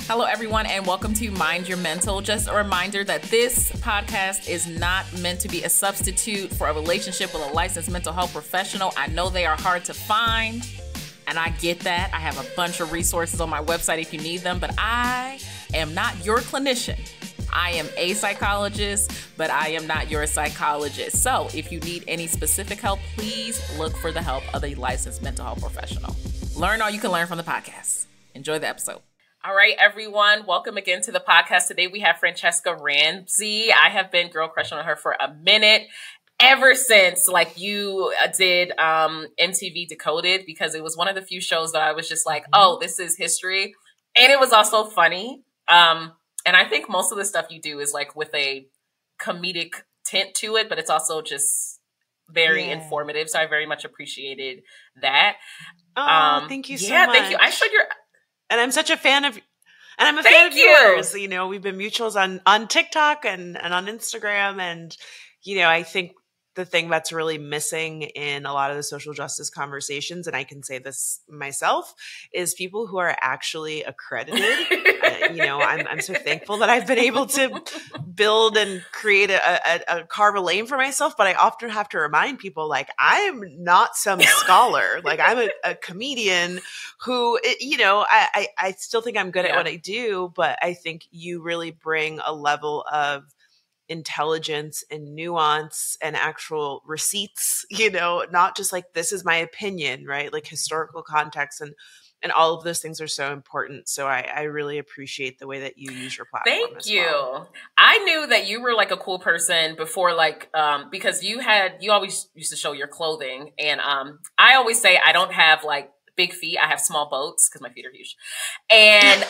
Hello, everyone, and welcome to Mind Your Mental. Just a reminder that this podcast is not meant to be a substitute for a relationship with a licensed mental health professional. I know they are hard to find, and I get that. I have a bunch of resources on my website if you need them, but I am not your clinician. I am a psychologist, but I am not your psychologist. So if you need any specific help, please look for the help of a licensed mental health professional. Learn all you can learn from the podcast. Enjoy the episode. All right, everyone. Welcome again to the podcast. Today we have Francesca Ramsey. I have been girl crushing on her for a minute, ever since you did MTV Decoded, because it was one of the few shows that I was just like, oh, this is history. And it was also funny. And I think most of the stuff you do is like with a comedic tint to it, but it's also just very informative. So I very much appreciated that. Oh, thank you so much. Yeah, thank you. I showed your... And I'm such a fan of, and I'm a fan of yours. You know, we've been mutuals on TikTok and on Instagram. And, you know, I think the thing that's really missing in a lot of the social justice conversations, and I can say this myself, is people who are actually accredited. You know, I'm so thankful that I've been able to build and create carve a lane for myself. But I often have to remind people, like, I'm not some scholar. Like, I'm a comedian who, you know, I still think I'm good at what I do, but I think you really bring a level of intelligence and nuance and actual receipts, you know, not just like, this is my opinion, right? Like historical context and all of those things are so important. So I really appreciate the way that you use your platform. Thank you. Well. I knew that you were like a cool person before, because you always used to show your clothing. And I always say I don't have like big feet. I have small boats because my feet are huge. And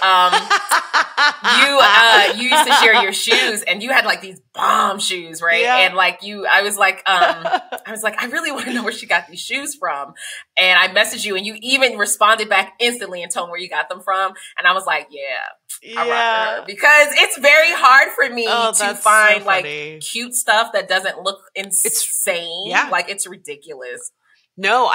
you used to share your shoes, and you had like these bomb shoes, right? Yeah. And I was like, I really want to know where she got these shoes from. And I messaged you, and you even responded back instantly and told me where you got them from. And I was like, I rock her, because it's very hard for me to find like cute stuff that doesn't look insane. Like, it's ridiculous. No,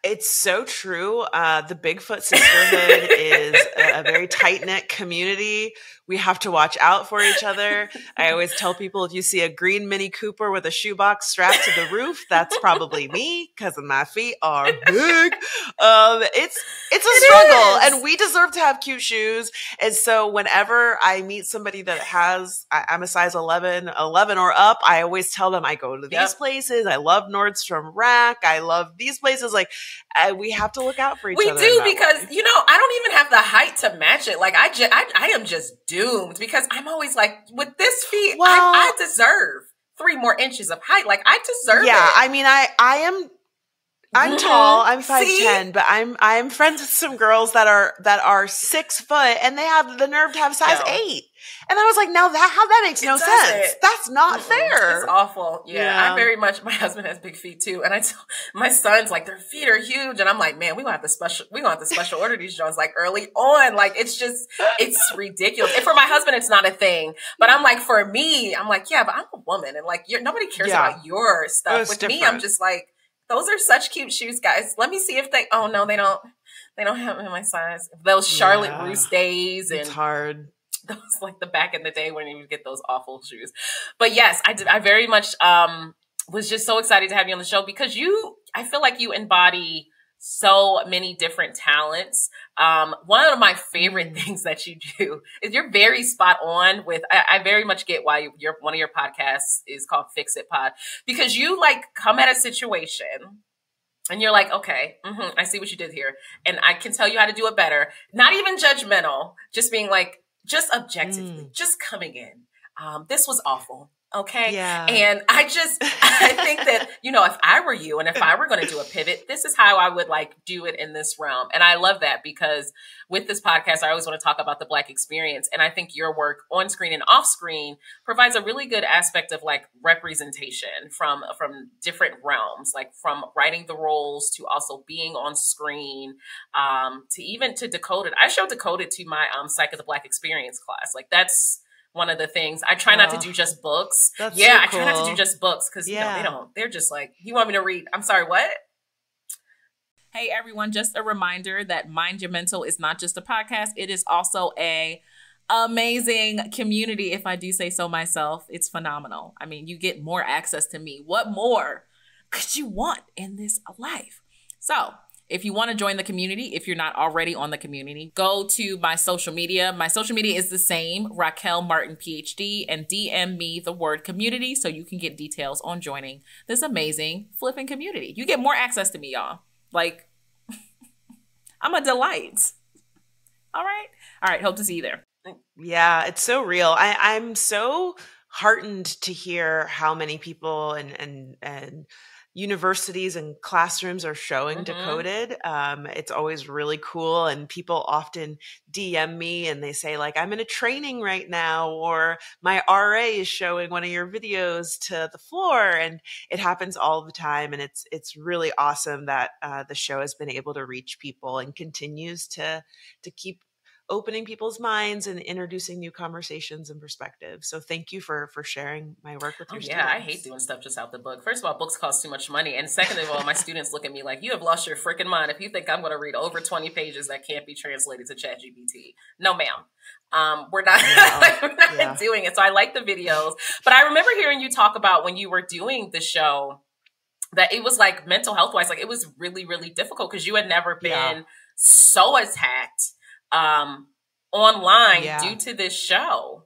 it's so true. The Bigfoot sisterhood is a very tight-knit community. We have to watch out for each other. I always tell people, if you see a green Mini Cooper with a shoebox strapped to the roof, that's probably me, because my feet are big. It's a struggle, and we deserve to have cute shoes. And so whenever I meet somebody that I'm a size 11 or up, I always tell them I go to these places. I love Nordstrom Rack. I love these places. Like, we have to look out for each other. We do, because, you know, I don't even have the height to match it. Like, I am just doomed, because I'm always like, with this feet, I deserve 3 more inches of height. Like, I deserve it. Yeah, I mean, I'm tall. I'm 5'10", but I'm friends with some girls that are 6 foot, and they have the nerve to have size 8. And I was like, now that makes no sense. That's not fair. It's awful. Yeah. My husband has big feet too. And I tell my son's like, their feet are huge. And I'm like, man, we're going to have to special order these Jones like early on. Like, it's ridiculous. And for my husband, it's not a thing. But I'm like, for me, I'm like, yeah, but I'm a woman, and like, nobody cares about your stuff. With me, I'm just like, those are such cute shoes, guys. Let me see if they don't have them in my size. Those Charlotte Russe days. And it's hard. That was like the back in the day when you would get those awful shoes. But yes, I very much was just so excited to have you on the show, because I feel like you embody so many different talents. One of my favorite things that you do is you're very spot on with, I very much get why one of your podcasts is called Fix It Pod, because you like come at a situation and you're like, okay, I see what you did here, and I can tell you how to do it better. Not even judgmental, just being like, just objectively, just coming in. This was awful. Okay. Yeah. And I think that, you know, if I were you, and if I were going to do a pivot, this is how I would like do it in this realm. And I love that, because with this podcast, I always want to talk about the Black experience. And I think your work on screen and off screen provides a really good aspect of like representation from different realms, like from writing the roles to also being on screen, to Decoded. I showed Decoded to my Psych of the Black experience class. Like, that's one of the things. I try not to do just books. I try not to do just books, because you know, they're just like, you want me to read? I'm sorry, what? Hey everyone, just a reminder that Mind Your Mental is not just a podcast, it is also a amazing community, if I do say so myself. It's phenomenal. I mean, you get more access to me. What more could you want in this life? So, if you want to join the community, if you're not already on the community, go to my social media. My social media is the same, Raquel Martin, PhD, and DM me the word community so you can get details on joining this amazing flipping community. You get more access to me, y'all. Like, I'm a delight. All right. All right. Hope to see you there. Yeah, it's so real. I'm so heartened to hear how many people and universities and classrooms are showing Decoded. It's always really cool. And people often DM me and they say, like, I'm in a training right now, or my RA is showing one of your videos to the floor. And it happens all the time. And it's really awesome that the show has been able to reach people and continues to keep opening people's minds and introducing new conversations and perspectives. So thank you for sharing my work with your students. Yeah, I hate doing stuff just out the book. First of all, books cost too much money. And second of all, my students look at me like, you have lost your freaking mind if you think I'm going to read over 20 pages that can't be translated to ChatGPT. No, ma'am. We're not doing it. So I like the videos. But I remember hearing you talk about when you were doing the show that it was like mental health wise, like it was really, really difficult because you had never been so attacked online due to this show.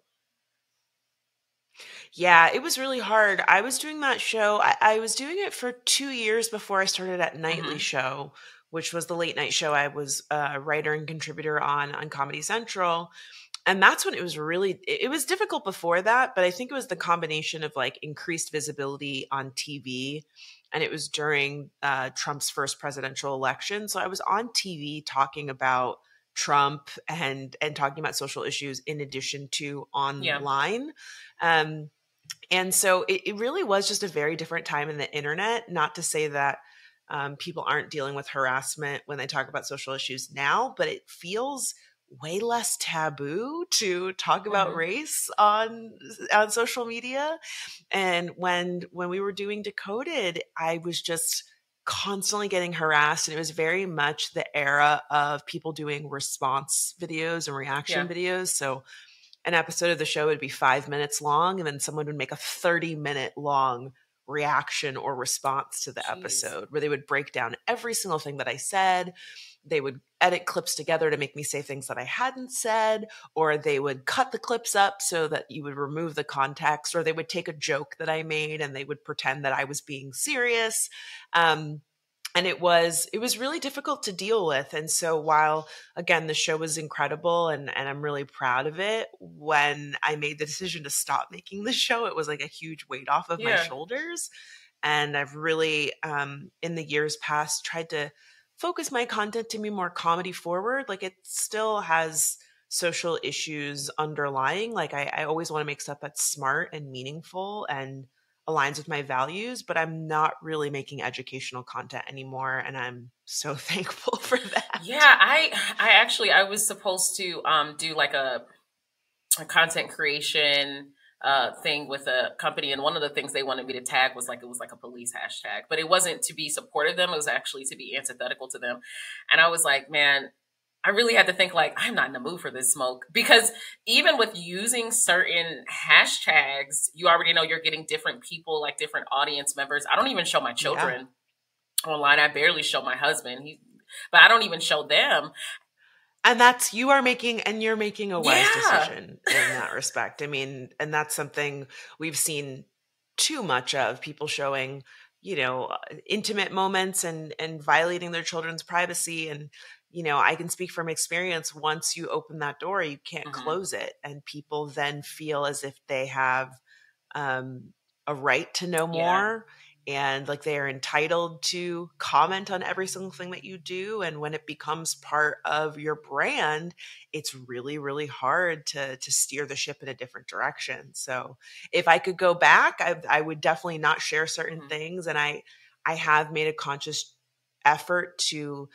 Yeah, it was really hard. I was doing that show. I was doing it for 2 years before I started at Nightly Show, which was the late night show I was a writer and contributor on Comedy Central. And that's when it was difficult before that, but I think it was the combination of like increased visibility on TV. And it was during Trump's first presidential election. So I was on TV talking about Trump and talking about social issues in addition to online. And so it really was just a very different time in the internet. Not to say that people aren't dealing with harassment when they talk about social issues now, but it feels way less taboo to talk about race on social media. And when we were doing Decoded, I was just constantly getting harassed, and it was very much the era of people doing response videos and reaction videos. So an episode of the show would be 5 minutes long, and then someone would make a 30-minute long reaction or response to the episode where they would break down every single thing that I said. They would edit clips together to make me say things that I hadn't said, or they would cut the clips up so that you would remove the context, or they would take a joke that I made and they would pretend that I was being serious. And it was really difficult to deal with. And so while, again, the show was incredible and I'm really proud of it, when I made the decision to stop making the show, it was like a huge weight off of my shoulders. And I've really, in the years past, tried to focus my content to be more comedy forward. Like, it still has social issues underlying. Like, I always want to make stuff that's smart and meaningful and aligns with my values, but I'm not really making educational content anymore. And I'm so thankful for that. Yeah, I was supposed to do like a content creation thing with a company, and one of the things they wanted me to tag was like, it was like a police hashtag, but it wasn't to be supportive of them, it was actually to be antithetical to them. And I was like, man, I really had to think like, I'm not in the mood for this smoke, because even with using certain hashtags, you already know you're getting different people, like different audience members. I don't even show my children online. I barely show my husband, but I don't even show them. And you're making a wise decision in that respect. I mean, and that's something we've seen too much of, people showing, intimate moments and violating their children's privacy. And, I can speak from experience. Once you open that door, you can't close it. And people then feel as if they have a right to know more. And like they are entitled to comment on every single thing that you do. And when it becomes part of your brand, it's really, really hard to steer the ship in a different direction. So if I could go back, I would definitely not share certain things. And I have made a conscious effort to,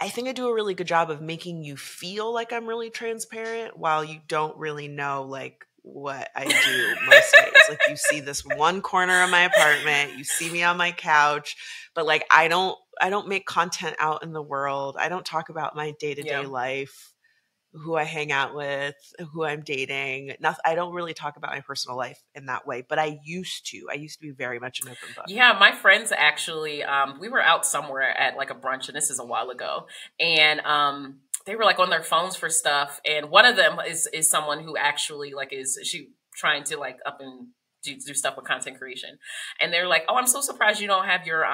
I think I do a really good job of making you feel like I'm really transparent while you don't really know like what I do most days. Like, you see this one corner of my apartment, you see me on my couch, but like I don't make content out in the world. I don't talk about my day-to-day life, who I hang out with, who I'm dating. I don't really talk about my personal life in that way, but I used to be very much an open book. Yeah, my friends actually, we were out somewhere at like a brunch, and this is a while ago, and they were like on their phones for stuff, and one of them is someone who actually like she trying to like up and do stuff with content creation, and they're like, "Oh, I'm so surprised you don't have your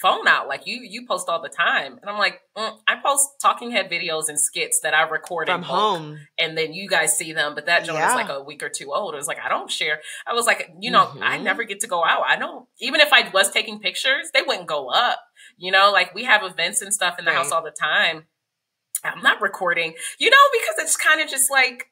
phone out, like you post all the time." And I'm like, I post talking head videos and skits that I record from home, and then you guys see them, but that joint is like a week or two old. It was like, I don't share. I was like, I never get to go out. I don't, even if I was taking pictures, they wouldn't go up, like we have events and stuff in the house all the time. I'm not recording, because it's kind of just like,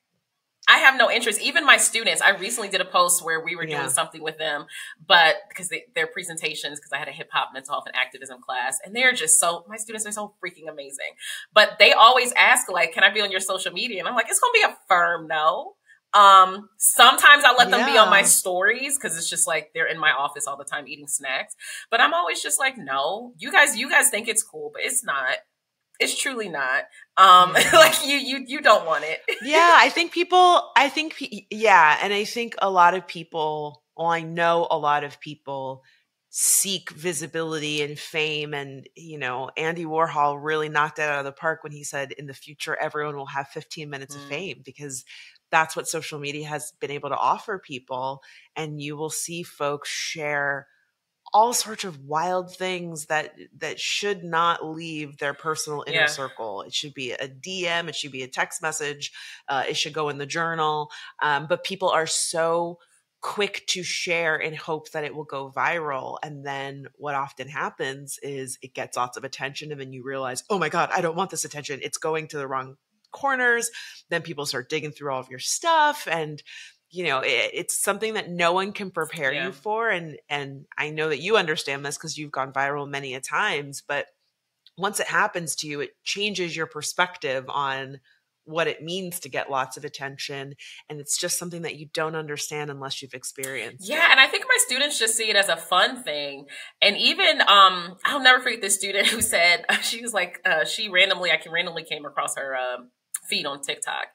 I have no interest. Even my students, I recently did a post where we were doing something with them, but because their presentations, because I had a hip hop mental health and activism class, and they're just my students are so freaking amazing. But they always ask like, can I be on your social media? And I'm like, it's going to be a firm no. Sometimes I let them be on my stories because it's just like they're in my office all the time eating snacks. But I'm always just like, no, you guys think it's cool, but it's not. It's truly not. Like you don't want it. Yeah, I think and I think a lot of people, I know a lot of people seek visibility and fame. And, Andy Warhol really knocked it out of the park when he said in the future, everyone will have 15 minutes of fame, because that's what social media has been able to offer people. And you will see folks share all sorts of wild things that should not leave their personal inner circle. It should be a DM. It should be a text message. It should go in the journal. But people are so quick to share in hopes that it will go viral. And then what often happens is it gets lots of attention, and then you realize, oh my God, I don't want this attention. It's going to the wrong corners. Then people start digging through all of your stuff, and it's something that no one can prepare you for. And I know that you understand this because you've gone viral many a times, but once it happens to you, it changes your perspective on what it means to get lots of attention. And it's just something that you don't understand unless you've experienced it. And I think my students just see it as a fun thing. And even, I'll never forget this student who said, she was like, I randomly came across her, feed on TikTok.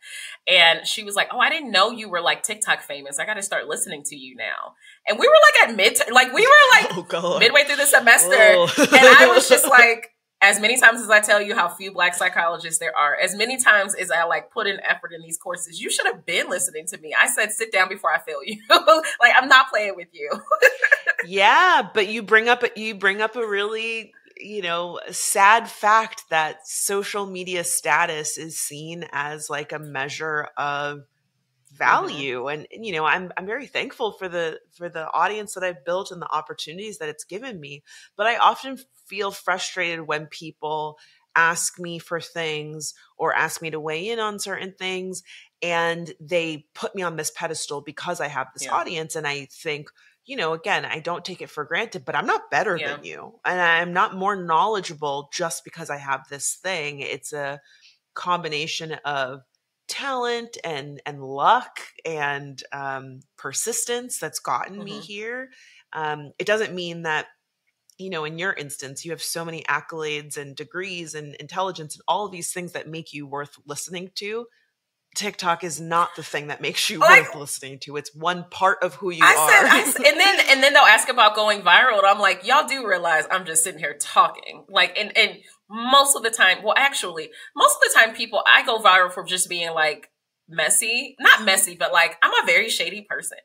And she was like, oh, I didn't know you were like TikTok famous. I got to start listening to you now. And we were like midway through the semester. And I was just like, as many times as I tell you how few Black psychologists there are, as many times as I like put in effort in these courses, you should have been listening to me. I said, sit down before I fail you. Like, I'm not playing with you. Yeah. But you bring up a really, sad fact that social media status is seen as like a measure of value. And, I'm very thankful for the audience that I've built and the opportunities that it's given me. But I often feel frustrated when people ask me for things or ask me to weigh in on certain things, and they put me on this pedestal because I have this audience. And I think, again, I don't take it for granted, but I'm not better than you. And I'm not more knowledgeable just because I have this thing. It's a combination of talent and luck and persistence that's gotten me here. It doesn't mean that, in your instance, you have so many accolades and degrees and intelligence and all of these things that make you worth listening to. TikTok is not the thing that makes you worth listening to. It's one part of who you are. And then they'll ask about going viral. And I'm like, y'all do realize I'm just sitting here talking. Like, and most of the time, most of the time I go viral for just being like messy, not messy, but like, I'm a very shady person.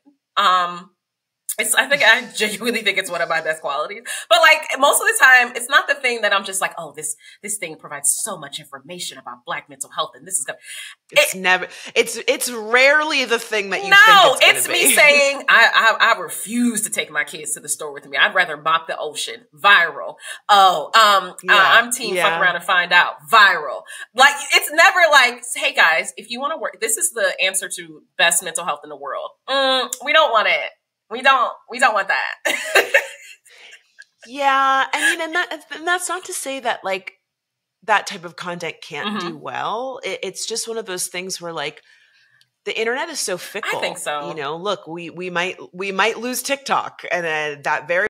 I genuinely think it's one of my best qualities. But like most of the time, it's not the thing that I'm just like, oh, this thing provides so much information about Black mental health, and this is good. It's rarely the thing that you think it's me saying I refuse to take my kids to the store with me. I'd rather mop the ocean. Viral. I'm team fuck around and find out. Viral. Like it's never like, hey guys, if you want to work, this is the answer to best mental health in the world. We don't want it. We don't want that. Yeah. I mean, and that's not to say that like that type of content can't do well. It's just one of those things where like the internet is so fickle. I think so. Look, we might lose TikTok, and that very